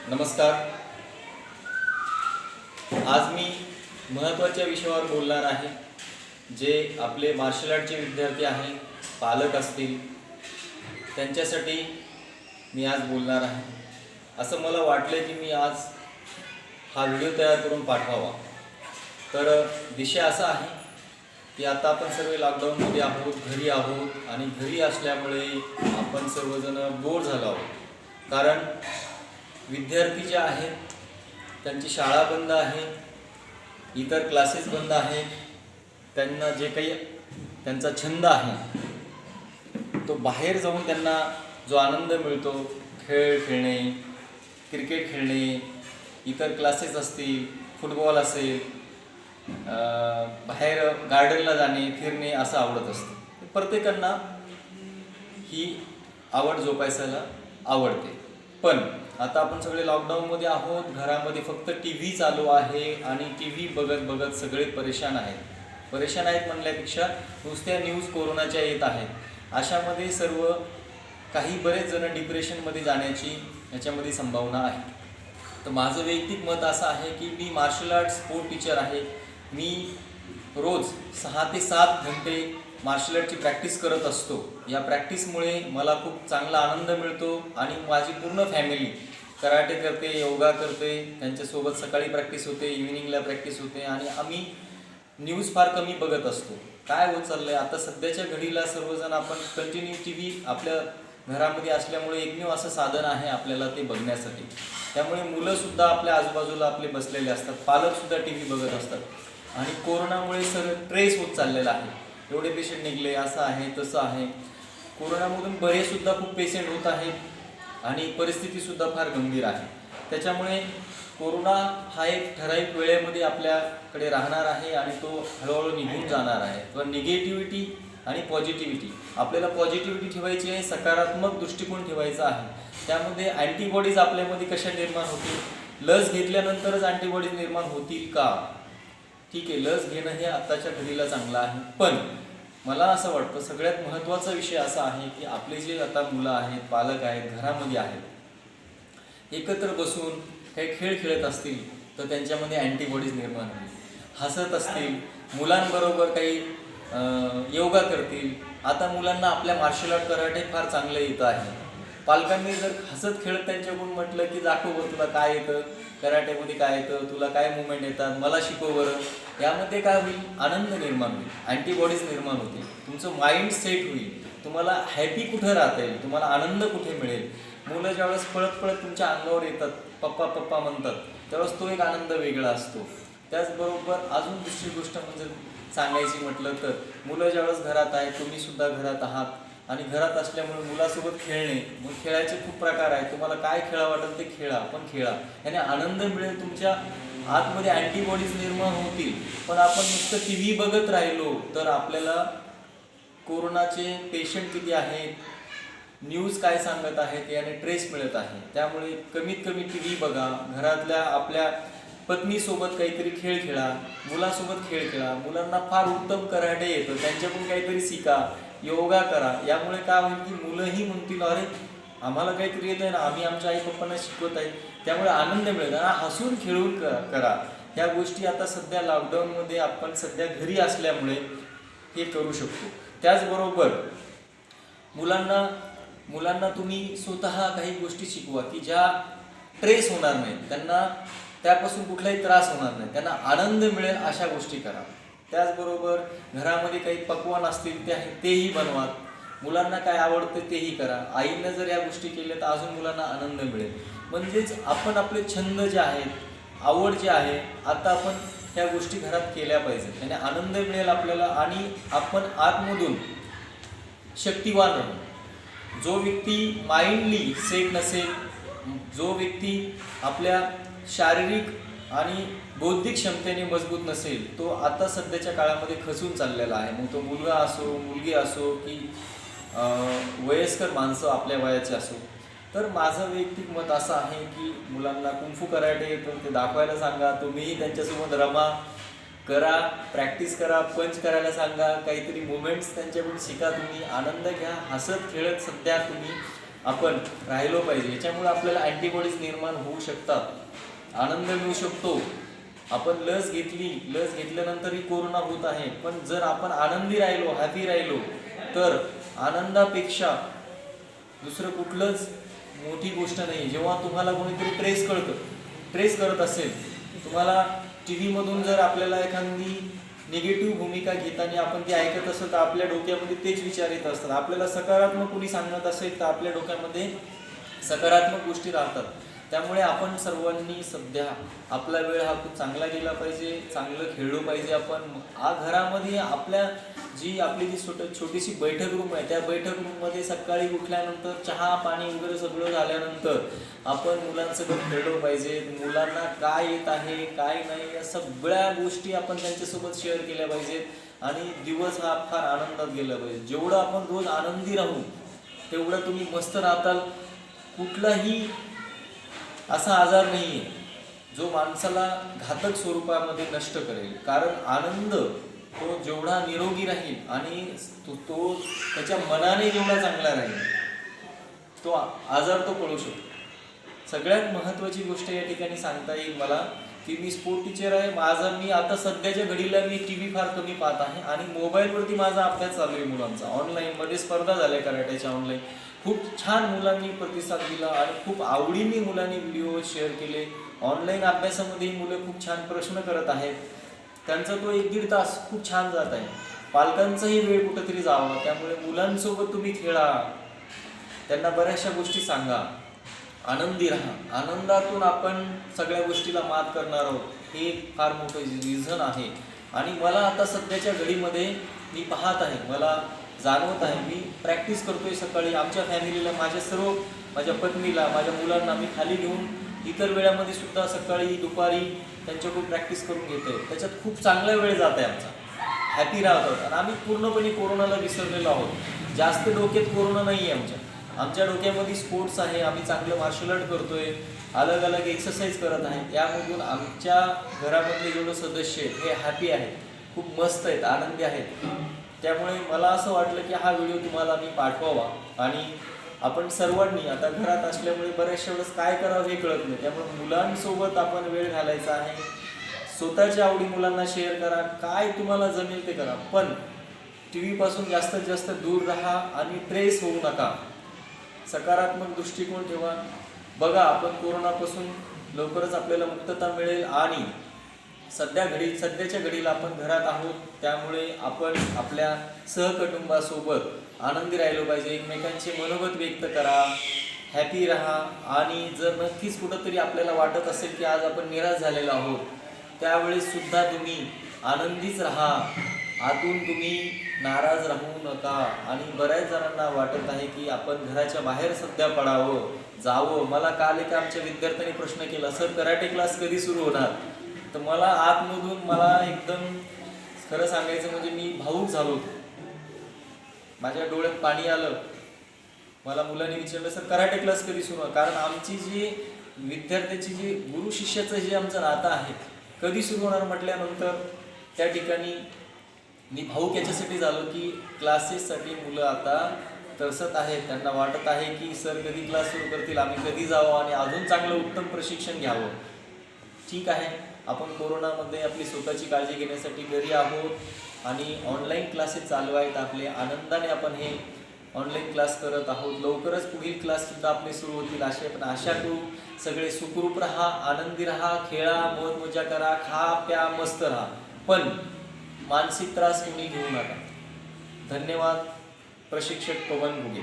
नमस्कार. आज मी महत्त्वाच्या विषयावर बोलणार आहे. जे आपले मार्शल आर्टचे विद्यार्थी आहेत, पालक असतील, त्यांच्यासाठी मी आज बोलणार आहे. असं मला वाटलं की मी आज हा व्हिडिओ तयार करून पाठवावा. तर विषय असा आहे की आता आपण सर्व लॉकडाऊनमध्ये आहोत, घरी आहोत आणि घरी असल्यामुळे आपण सर्वजण बोर झालो आहोत. कारण विद्यार्थी जे आहेत त्यांची शाळा बंद आहे, इतर क्लासेस बंद आहेत. त्यांना जे काही त्यांचा छंद आहे तो बाहेर जाऊन त्यांना जो आनंद मिळतो, खेळ खेळणे, क्रिकेट खेळणे, इतर क्लासेस असतील, फुटबॉल असेल, बाहेर गार्डनला जाणे, फिरणे असं आवडत असतं. प्रत्येकांना ही आवड जोपासायला आवडते. पण आता आपण सगळे लॉकडाऊनमध्ये आहोत, घरामध्ये फक्त टी व्ही चालू आहे आणि टी व्ही बघत बघत सगळे परेशान आहेत म्हणल्यापेक्षा नुसत्या न्यूज कोरोनाच्या येत आहेत. अशामध्ये सर्व काही बरेच जण डिप्रेशनमध्ये जाण्याची याच्यामध्ये संभावना आहे. तर माझं वैयक्तिक मत असं आहे की मी मार्शल आर्ट स्पोर्ट टीचर आहे. मी रोज 6 ते 7 घंटे मार्शल आर्टची प्रॅक्टिस करत असतो. या प्रॅक्टिसमुळे मला खूप चांगला आनंद मिळतो आणि माझी पूर्ण फॅमिली कराटे करते, योगा करते, त्यांच्यासोबत सकाळी प्रॅक्टिस होते, इव्हिनिंगला प्रॅक्टिस होते आणि आम्ही न्यूज फार कमी बघत असतो. काय होत चाललं आहे आता सध्याच्या घडीला, सर्वजण आपण कंटिन्यू टी व्ही आपल्या घरामध्ये असल्यामुळे एकमेव असं साधन आहे आपल्याला ते बघण्यासाठी. त्यामुळे मुलंसुद्धा आपल्या आजूबाजूला आपले बसलेले असतात, पालकसुद्धा टी व्ही बघत असतात आणि कोरोनामुळे सगळं ट्रेस होत चाललेलं आहे. एवढे पेशंट निघले, असं आहे तसं आहे. कोरोनामधून बरेचसुद्धा खूप पेशंट होत आहेत आणि परिस्थितीसुद्धा फार गंभीर आहे. त्याच्यामुळे कोरोना हा एक ठराविक वेळेमध्ये आपल्याकडे राहणार आहे आणि तो हळूहळू निघून जाणार आहे. पण निगेटिव्हिटी आणि पॉझिटिव्हिटी, आपल्याला पॉझिटिव्हिटी ठेवायची आहे, सकारात्मक दृष्टिकोन ठेवायचा आहे. त्यामध्ये अँटीबॉडीज आपल्यामध्ये कशा निर्माण होतील, लस घेतल्यानंतरच अँटीबॉडीज निर्माण होतील का? ठीक आहे, लस घेणं हे आत्ताच्या घडीला चांगलं आहे. पण मला असं वाटतं सगळ्यात महत्त्वाचा विषय असा आहे की आपले जे आता मुलं आहेत, पालक आहेत, घरामध्ये आहेत, एकत्र बसून काही खेळ खेळत असतील तर त्यांच्यामध्ये अँटीबॉडीज निर्माण होईल. हसत असतील, मुलांबरोबर काही योगा करतील. आता मुलांना आपल्या मार्शल आर्ट कराटे फार चांगलं येतं आहे. पालकांनी जर हसत खेळत त्यांच्याकडून म्हटलं की दाखव बरं तुला काय येतं, कराटेमध्ये काय येतं, तुला काय मुवमेंट येतात, मला शिकव बरं. यामध्ये काय होईल, आनंद निर्माण होईल, अँटीबॉडीज निर्माण होतील, तुमचं माइंड सेट होईल, तुम्हाला हॅपी कुठं राहता येईल, तुम्हाला आनंद कुठे मिळेल. मुलं ज्यावेळेस पळत पळत तुमच्या अंगावर येतात, पप्पा पप्पा म्हणतात, त्यावेळेस तो एक आनंद वेगळा असतो. त्याचबरोबर अजून दुसरी गोष्ट म्हणजे सांगायची म्हटलं तर, मुलं ज्यावेळेस घरात आहेत, तुम्हीसुद्धा घरात आहात आणि घरात असल्यामुळे मुलासोबत खेळणे, मग खेळायचे खूप प्रकार आहेत. तुम्हाला काय खेळा वाटेल ते खेळा, पण खेळा, याने आनंद मिळेल, तुमच्या आतमध्ये अँटीबॉडीज निर्माण होतील. पण आपण नुसतं टी व्ही बघत राहिलो तर आपल्याला कोरोनाचे पेशंट किती आहेत, न्यूज काय सांगत आहेत याने ट्रेस मिळत आहे. त्यामुळे कमीत कमी टी व्ही बघा, घरातल्या आपल्या पत्नीसोबत काहीतरी खेळ खेळा, मुलासोबत खेळ खेळा. मुलांना फार उत्तम कराटे येतं, त्यांच्याकडून काहीतरी शिका, योगा करा. यामुळे काय होईल की मुलंही म्हणतील अरे आम्हाला काहीतरी येत आहे ना, आम्ही आमच्या आई पप्पांना शिकवत आहे. त्यामुळे आनंद मिळेल. हसून खेळून करा. ह्या गोष्टी आता सध्या लॉकडाऊनमध्ये आपण सध्या घरी असल्यामुळे हे करू शकतो. त्याचबरोबर मुलांना तुम्ही स्वतः काही गोष्टी शिकवा की ज्या ट्रेस होणार नाहीत, त्यांना त्यापासून कुठलाही त्रास होणार नाही, त्यांना आनंद मिळेल अशा गोष्टी करा. त्याचबरोबर घरामध्ये काही पक्वान असतील तेही बनवा. मुलांना काय आवडतं तेही करा. आईनं जर या गोष्टी केल्या तर अजून मुलांना आनंद मिळेल. म्हणजेच आपण आपले छंद जे आहेत, आवड जे आहे, आता आपण ह्या गोष्टी घरात केल्या पाहिजेत. त्याने आनंद मिळेल आपल्याला आणि आपण आतमधून शक्तिवान राहू. जो व्यक्ती माइंडली सेट नसेल, जो व्यक्ती आपल्या शारीरिक आणि बौद्धिक क्षमतेने मजबूत नसेल, तो आता सध्याच्या काळामध्ये खचून चाललेला आहे. मग तो मुलगा असो, मुलगी असो की वयस्कर माणसं आपल्या वयाचे असो. तर माझं वैयक्तिक मत असं आहे की मुलांना कुंफू कराटे येतं ते दाखवायला सांगा, तुम्हीही त्यांच्यासोबत रमा करा, प्रॅक्टिस करा, पंच करायला सांगा, काहीतरी मुवमेंट्स त्यांच्याकडून शिका, तुम्ही आनंद घ्या, हसत खेळत सध्या तुम्ही आपण राहिलो पाहिजे. याच्यामुळे आपल्याला अँटीबॉडीज निर्माण होऊ शकतात, आनंद मिळू शकतो. आपण लस घेतली, लस घेतल्यानंतरही कोरोना होत आहे, पण जर आपण आनंदी राहिलो, हॅपी राहिलो, तर आनंदापेक्षा दुसरं कुठलंच मोठी गोष्ट नाही. जेव्हा तुम्हाला कोणीतरी ट्रेस करत असेल, तुम्हाला टी व्हीमधून जर आपल्याला एखादी निगेटिव्ह भूमिका घेताना आपण ती ऐकत असेल तर आपल्या डोक्यामध्ये तेच विचार येत असतात. आपल्याला सकारात्मक कुणी सांगत असेल तर आपल्या डोक्यामध्ये सकारात्मक गोष्टी राहतात. त्यामुळे आपण सर्वांनी सध्या आपला वेळ हा खूप चांगला गेला पाहिजे, चांगलं खेळलो पाहिजे. आपण घरामध्ये आपली जी छोटीशी बैठक रूम आहे, त्या बैठक रूममध्ये सकाळी उठल्यानंतर चहा पाणी वगैरे सगळं झाल्यानंतर आपण मुलांसोबत खेळलो पाहिजे. मुलांना काय येत आहे काय नाही या सगळ्या गोष्टी आपण त्यांच्यासोबत शेअर केल्या पाहिजेत आणि दिवस हा फार आनंदात गेला पाहिजे. जेवढं आपण रोज आनंदी राहू तेवढं तुम्ही मस्त राहताल. कुठलाही असा आजार नाही आहे जो माणसाला घातक स्वरूपामध्ये नष्ट करेल. कारण आनंद तो जेवढा निरोगी राहील आणि तो त्याच्या मनाने जेवढा चांगला राहील, तो आजार तो पळू शकतो. सगळ्यात महत्त्वाची गोष्ट या ठिकाणी सांगता येईल मला की मी स्पोर्ट टीचर आहे. मी आता सध्याच्या घडीला मी टी व्ही फार कमी पाहत आहे आणि मोबाईलवरती माझा अभ्यास चालू आहे मुलांचा. ऑनलाईनमध्ये स्पर्धा झाल्या कराट्याच्या ऑनलाईन. खूप छान मुलांनी प्रतिसाद दिला आणि खूप आवडीने मुलांनी व्हिडिओ शेअर केले. ऑनलाईन अभ्यासामध्ये मुलं खूप छान प्रश्न करत आहेत. त्यांचा तो 1-1.5 तास खूप छान जात आहे. पालकांचाही वेळ कुठंतरी जावा. त्यामुळे मुलांसोबत तुम्ही खेळा, त्यांना बऱ्याचशा गोष्टी सांगा, आनंदी राहा. आनंदातून आपण सगळ्या गोष्टीला मात करणार आहोत, हे फार मोठं रिझन आहे. आणि मला आता सध्याच्या घडीमध्ये मी पाहत आहे, मला जाणवत आहे, मी प्रॅक्टिस करतोय सकाळी. आमच्या फॅमिलीला, माझ्या पत्नीला, माझ्या मुलांना मी खाली घेऊन इतर वेळामध्ये सुद्धा सकाळी दुपारी त्यांच्याकडून प्रॅक्टिस करून घेतोय. त्याच्यात खूप चांगला वेळ जात आहे आमचा, हॅपी राहत आहोत. आणि आम्ही पूर्णपणे कोरोनाला विसरलेलो आहोत. जास्त डोक्यात कोरोना नाही आहे आमच्या डोक्यामध्ये स्पोर्ट्स आहे. आम्ही चांगलं मार्शल आर्ट करतोय, अलग अलग एक्सरसाइज करत आहे. त्यामधून आमच्या घरामधले जेवढे सदस्य आहेत हे हॅपी आहेत, खूप मस्त आहेत, आनंदी आहेत. त्यामुळे मला असं वाटलं की हा व्हिडिओ तुम्हाला मी पाठवावा. आणि आपण सर्वांनी आता घरात असल्यामुळे बऱ्याचशा वेळेस काय करावं हे कळत नाही. त्यामुळे मुलांसोबत आपण वेळ घालायचा आहे. स्वतःच्या आवडी मुलांना शेअर करा, काय तुम्हाला जमेल ते करा, पण टी व्हीपासून जास्तीत जास्त दूर राहा आणि ट्रेस होऊ नका. सकारात्मक दृष्टिकोन ठेवा. बघा, आपण कोरोनापासून लवकरच आपल्याला मुक्तता मिळेल. आणि सध्याच्या घडीला आपण घरात आहोत, त्यामुळे आपण आपल्या सहकुटुंबासोबत आनंदी राहिलो पाहिजे. एकमेकांचे मनोगत व्यक्त करा, हॅपी राहा. आणि जर नक्कीच कुठंतरी आपल्याला वाटत असेल की आज आपण निराश झालेलो आहोत, त्यावेळेस सुद्धा तुम्ही आनंदीच राहा, आतून तुम्ही नाराज राहू नका. आणि बऱ्याच जणांना वाटत आहे की आपण घराच्या बाहेर सध्या पडावं, जावं. मला काल एका आमच्या विद्यार्थ्यांनी प्रश्न केला, सर कराटे क्लास कधी सुरू होणार? तर मला आतमधून एकदम खरं सांगायचं म्हणजे मी भावूक झालो. माझ्या डोळ्यात पाणी आलं. मला मुलांनी विचारलं, सर कराटे क्लास कधी सुरू होणार? कारण आमची जी विद्यार्थ्याची जी गुरु शिष्याचं जे आमचं नातं आहे, कधी सुरू होणार म्हटल्यानंतर त्या ठिकाणी मी भाऊक याच्यासाठी झालो की क्लासेससाठी मुलं आता तरसत आहेत. त्यांना वाटत आहे की सर कधी क्लास सुरू करतील, आम्ही कधी जावं आणि अजून चांगलं उत्तम प्रशिक्षण घ्यावं. ठीक आहे, आपण कोरोनामध्ये आपली स्वतःची काळजी घेण्यासाठी घरी आहोत आणि ऑनलाईन क्लासेस चालू आहेत आपले. आनंदाने आपण हे ऑनलाईन क्लास करत आहोत. लवकरच पुढील क्लाससुद्धा आपले सुरू होतील असे आपण आशा करू. सगळे सुखरूप राहा, आनंदी राहा, खेळा, मौज मजा करा, खा प्या, मस्त राहा, पण मानसिक त्रास कोणी घेऊ नका. धन्यवाद. प्रशिक्षक पवन घुगे.